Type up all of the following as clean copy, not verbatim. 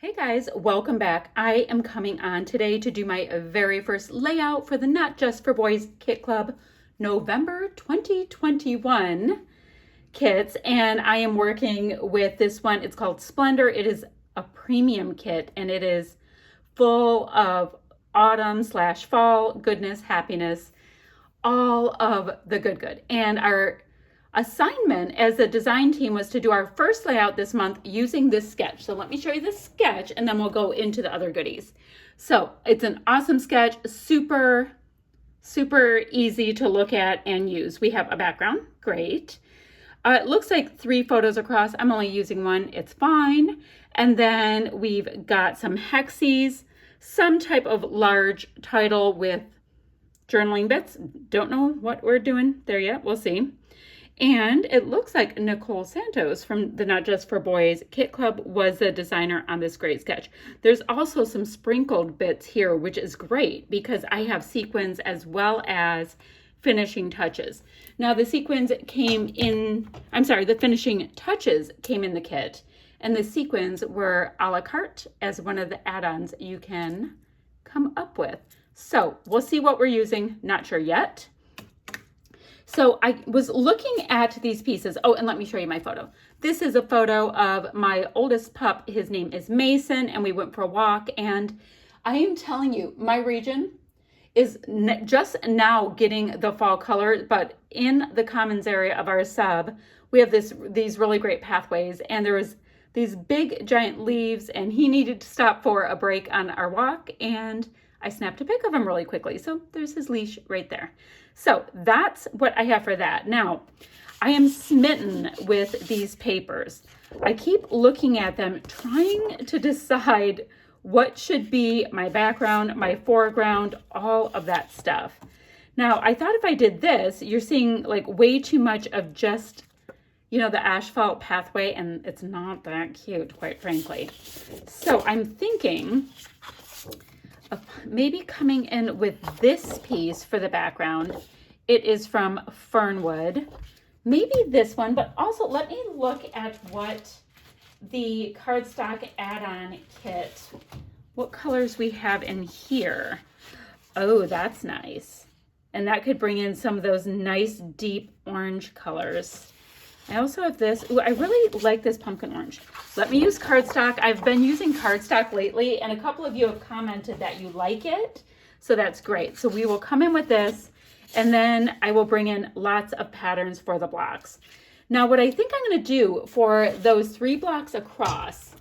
Hey guys, welcome back. I am coming on today to do my very first layout for the Not Just for Boys Kit Club November 2021 kits, and I am working with this one. It's called Splendor. It is a premium kit and it is full of autumn/fall goodness, happiness, all of the good. And our assignment as a design team was to do our first layout this month using this sketch. So let me show you this sketch and then we'll go into the other goodies. So it's an awesome sketch, super easy to look at and use. We have a background, great. It looks like 3 photos across. I'm only using one, it's fine. And then we've got some hexes, some type of large title with journaling bits. Don't know what we're doing there yet, we'll see. And it looks like Nicole Santos from the Not Just for Boys Kit Club was the designer on this great sketch. There's also some sprinkled bits here, which is great because I have sequins as well as finishing touches. Now the sequins came in, the finishing touches came in the kit, and the sequins were a la carte as one of the add-ons you can come up with. So we'll see what we're using, not sure yet. So I was looking at these pieces. Oh, and let me show you my photo. This is a photo of my oldest pup. His name is Mason, and we went for a walk. And I am telling you, my region is just now getting the fall color, but in the commons area of our sub, we have these really great pathways, and there was these big giant leaves, and he needed to stop for a break on our walk, and I snapped a pic of him really quickly. So there's his leash right there. So that's what I have for that. Now, I am smitten with these papers. I keep looking at them, trying to decide what should be my background, my foreground, all of that stuff. Now, I thought if I did this, you're seeing like way too much of just, the asphalt pathway, and it's not that cute, quite frankly. So I'm thinking of maybe coming in with this piece for the background. It is from Fernwood. Maybe this one, but also let me look at what the cardstock add-on kit, what colors we have in here. Oh, that's nice. And that could bring in some of those nice deep orange colors. I also have this. Ooh, I really like this pumpkin orange. Let me use cardstock. I've been using cardstock lately, and a couple of you have commented that you like it. So that's great. So we will come in with this, and then I will bring in lots of patterns for the blocks. Now, what I think I'm going to do for those 3 blocks across,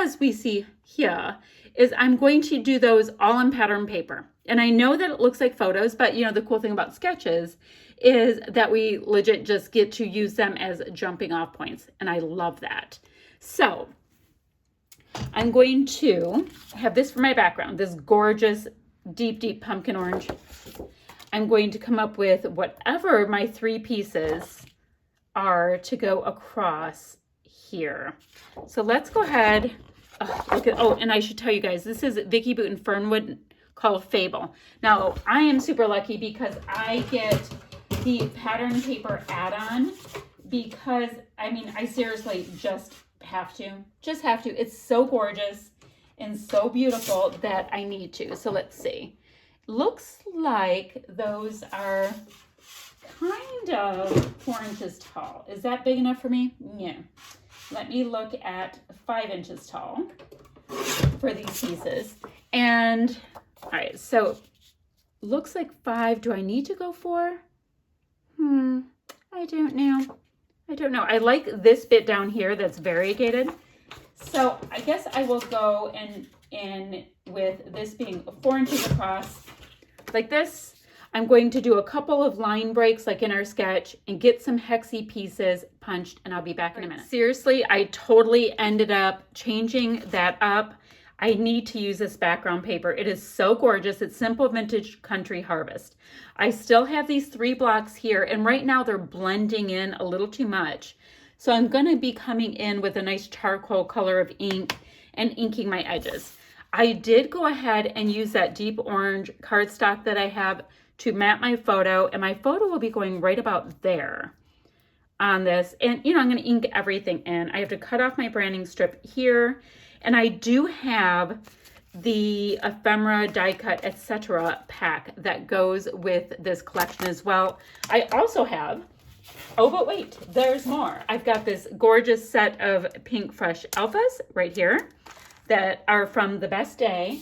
as we see here, is I'm going to do those all on pattern paper. And I know that it looks like photos, but the cool thing about sketches is that we legit just get to use them as jumping off points. And I love that. So I'm going to have this for my background, this gorgeous deep pumpkin orange. I'm going to come up with whatever my 3 pieces are to go across here. So let's go ahead. And I should tell you guys, this is Vicki Boot and Fernwood called Fable. Now, I am super lucky because I get the pattern paper add-on because, I seriously just have to. It's so gorgeous and so beautiful that I need to. So let's see. Looks like those are kind of 4 inches tall. Is that big enough for me? Yeah. Let me look at 5 inches tall for these pieces. And all right, so looks like 5. Do I need to go 4? I don't know. I like this bit down here that's variegated. So I guess I will go in with this being 4 inches across like this. I'm going to do a couple of line breaks like in our sketch and get some hexy pieces punched, and I'll be back in a minute. Seriously, I totally ended up changing that up. I need to use this background paper. It is so gorgeous. It's Simple Vintage Country Harvest. I still have these 3 blocks here, and right now they're blending in a little too much. So I'm going to be coming in with a nice charcoal color of ink and inking my edges. I did go ahead and use that deep orange cardstock that I have to map my photo, and my photo will be going right about there on this. And I'm going to ink everything in. I have to cut off my branding strip here, And I do have the ephemera, die cut, etc. pack that goes with this collection as well. I also have, oh, but wait, there's more. I've got this gorgeous set of Pink Fresh Alphas right here that are from The Best Day.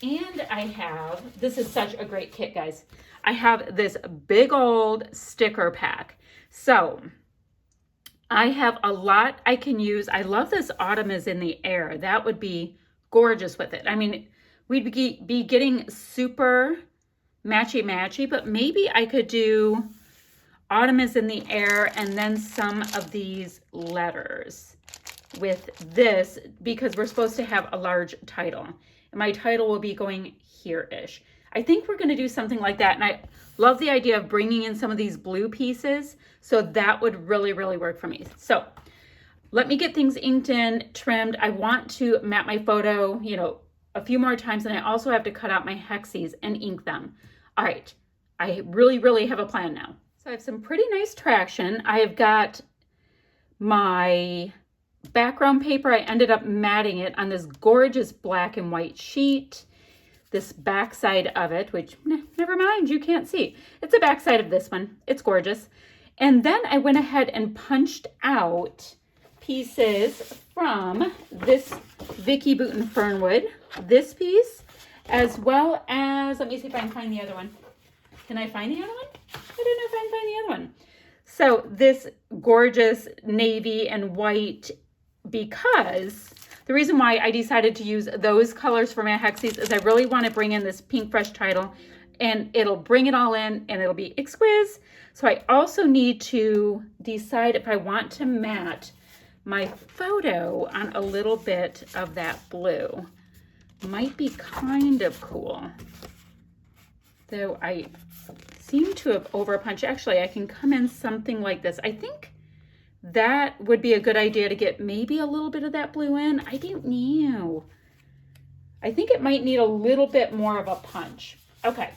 And I have, this is such a great kit, guys. I have this big old sticker pack. So I have a lot I can use. I love this Autumn is in the Air. That would be gorgeous with it. I mean, we'd be getting super matchy-matchy, but maybe I could do Autumn is in the Air and then some of these letters with this, because we're supposed to have a large title. And my title will be going here-ish. I think we're going to do something like that. And I love the idea of bringing in some of these blue pieces. So that would really, really work for me. So let me get things inked in, trimmed. I want to map my photo, you know, a few more times. And I also have to cut out my hexes and ink them. All right. I really, really have a plan now. So I have some pretty nice traction. I have got my background paper. I ended up matting it on this gorgeous black and white sheet. This backside of it, which never mind, you can't see. It's the backside of this one. It's gorgeous. And then I went ahead and punched out pieces from this Vicky Booten Fernwood, this piece, as well as, let me see if I can find the other one. Can I find the other one? I don't know if I can find the other one. So this gorgeous navy and white, because the reason why I decided to use those colors for my hexes is I really want to bring in this Pink Fresh title, and it'll bring it all in and it'll be exquisite. So I also need to decide if I want to matte my photo on a little bit of that blue. Might be kind of cool. Though I seem to have overpunched. Actually, I can come in something like this. I think that would be a good idea to get maybe a little bit of that blue in. I don't know. I think it might need a little bit more of a punch. Okay.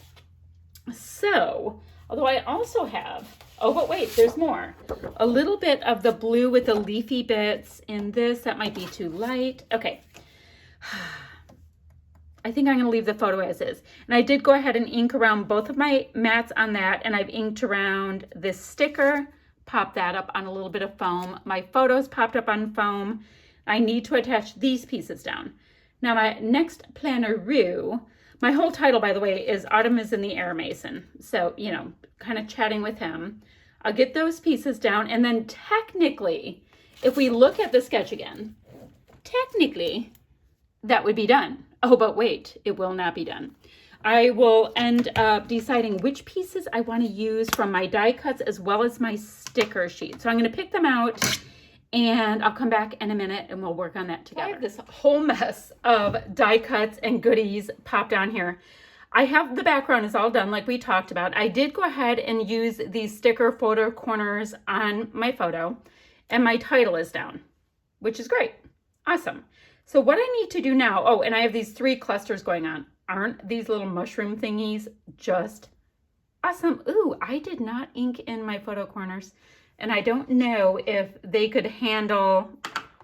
So, although I also have, oh, but wait, there's more. A little bit of the blue with the leafy bits in this. That might be too light. Okay. I think I'm going to leave the photo as is. And I did go ahead and ink around both of my mats on that. And I've inked around this sticker, pop that up on a little bit of foam. My photos popped up on foam. I need to attach these pieces down. Now my next planner-roo, my whole title, by the way, is Autumn is in the Air Mason. So, you know, kind of chatting with him. I'll get those pieces down. And then technically, if we look at the sketch again, technically that would be done. Oh, but wait, it will not be done. I will end up deciding which pieces I want to use from my die cuts as well as my sticker sheet. So I'm going to pick them out and I'll come back in a minute and we'll work on that together. I have this whole mess of die cuts and goodies popped on here. I have the background is all done like we talked about. I did go ahead and use these sticker photo corners on my photo and my title is down, which is great. Awesome. So what I need to do now, oh, and I have these 3 clusters going on. Aren't these little mushroom thingies just awesome? Ooh, I did not ink in my photo corners. And I don't know if they could handle,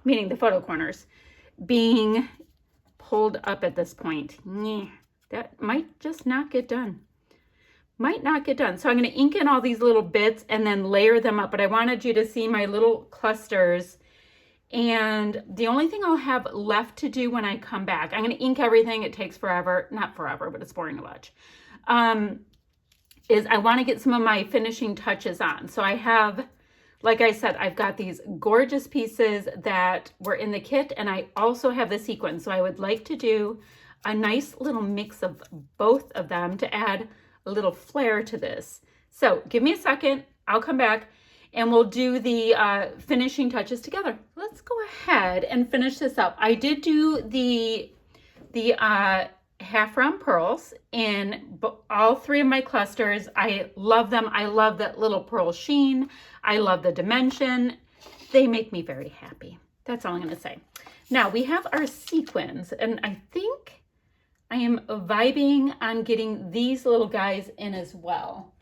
meaning the photo corners, being pulled up at this point. That might just not get done. Might not get done. So I'm going to ink in all these little bits and then layer them up. But I wanted you to see my little clusters. And the only thing I'll have left to do when I come back, I'm going to ink everything. It takes forever. Not forever, but it's boring to watch. Is I want to get some of my finishing touches on. So I have, like I said, I've got these gorgeous pieces that were in the kit. And I also have the sequins. So I would like to do a nice little mix of both of them to add a little flair to this. So give me a second. I'll come back. And we'll do the finishing touches together. Let's go ahead and finish this up. I did do the half round pearls in all 3 of my clusters. I love them. I love that little pearl sheen. I love the dimension. They make me very happy. That's all I'm going to say. Now we have our sequins, and I think I am vibing on getting these little guys in as well.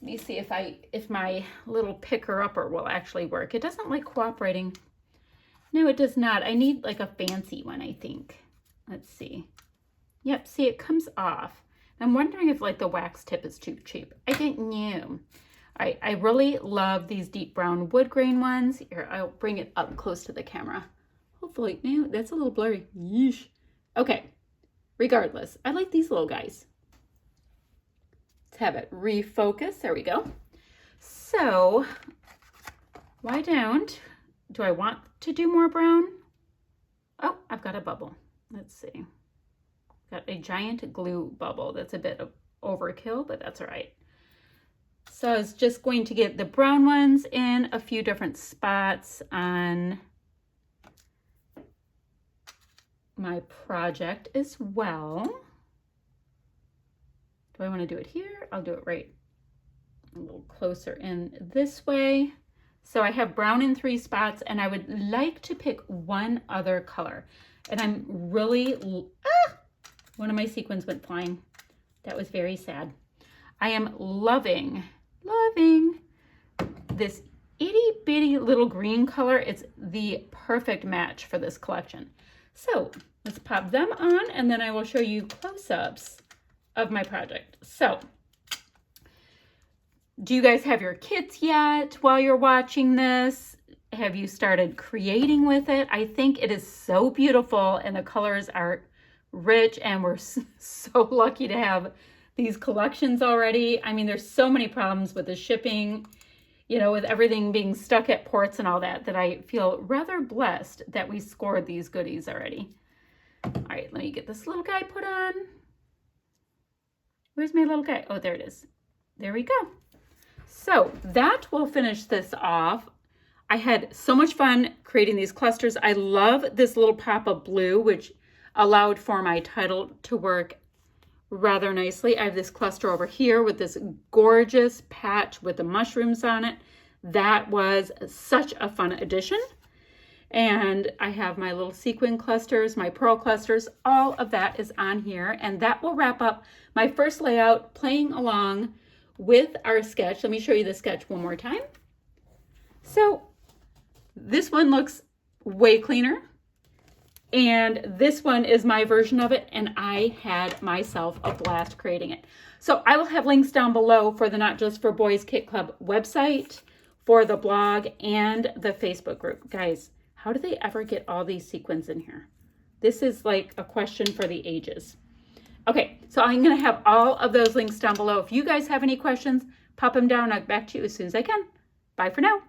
Let me see if my little picker upper will actually work. It doesn't like cooperating. No, it does not. I need like a fancy one, I think. Let's see. Yep, see, it comes off. I'm wondering if like the wax tip is too cheap. I didn't know. All right, I really love these deep brown wood grain ones. Here, I'll bring it up close to the camera. Hopefully, no, that's a little blurry. Yeesh. Okay, regardless, I like these little guys. Let's have it refocus. There we go. So, why do I want to do more brown? Oh, I've got a bubble. Let's see. Got a giant glue bubble. That's a bit of overkill, but that's all right. So I was just going to get the brown ones in a few different spots on my project as well. Do I want to do it here? I'll do it right a little closer in this way. So I have brown in 3 spots, and I would like to pick one other color. And I'm really, one of my sequins went flying. That was very sad. I am loving this itty bitty little green color. It's the perfect match for this collection. So let's pop them on, and then I will show you close-ups of my project. So do you guys have your kits yet while you're watching this? Have you started creating with it? I think it is so beautiful, and the colors are rich, and we're so lucky to have these collections already. I mean, there's so many problems with the shipping, you know, with everything being stuck at ports and all that, that I feel rather blessed that we scored these goodies already. All right, let me get this little guy put on. Where's my little guy? Oh, there it is. There we go. So that will finish this off. I had so much fun creating these clusters. I love this little pop of blue, which allowed for my title to work rather nicely. I have this cluster over here with this gorgeous patch with the mushrooms on it. That was such a fun addition. And I have my little sequin clusters, my pearl clusters, all of that is on here. And that will wrap up my first layout, playing along with our sketch. Let me show you the sketch one more time. So this one looks way cleaner. And this one is my version of it, and I had myself a blast creating it. So I will have links down below for the Not Just for Boys Kit Club website, for the blog, and the Facebook group. Guys, how do they ever get all these sequins in here? This is like a question for the ages. Okay, so I'm going to have all of those links down below. If you guys have any questions, pop them down. I'll get back to you as soon as I can. Bye for now.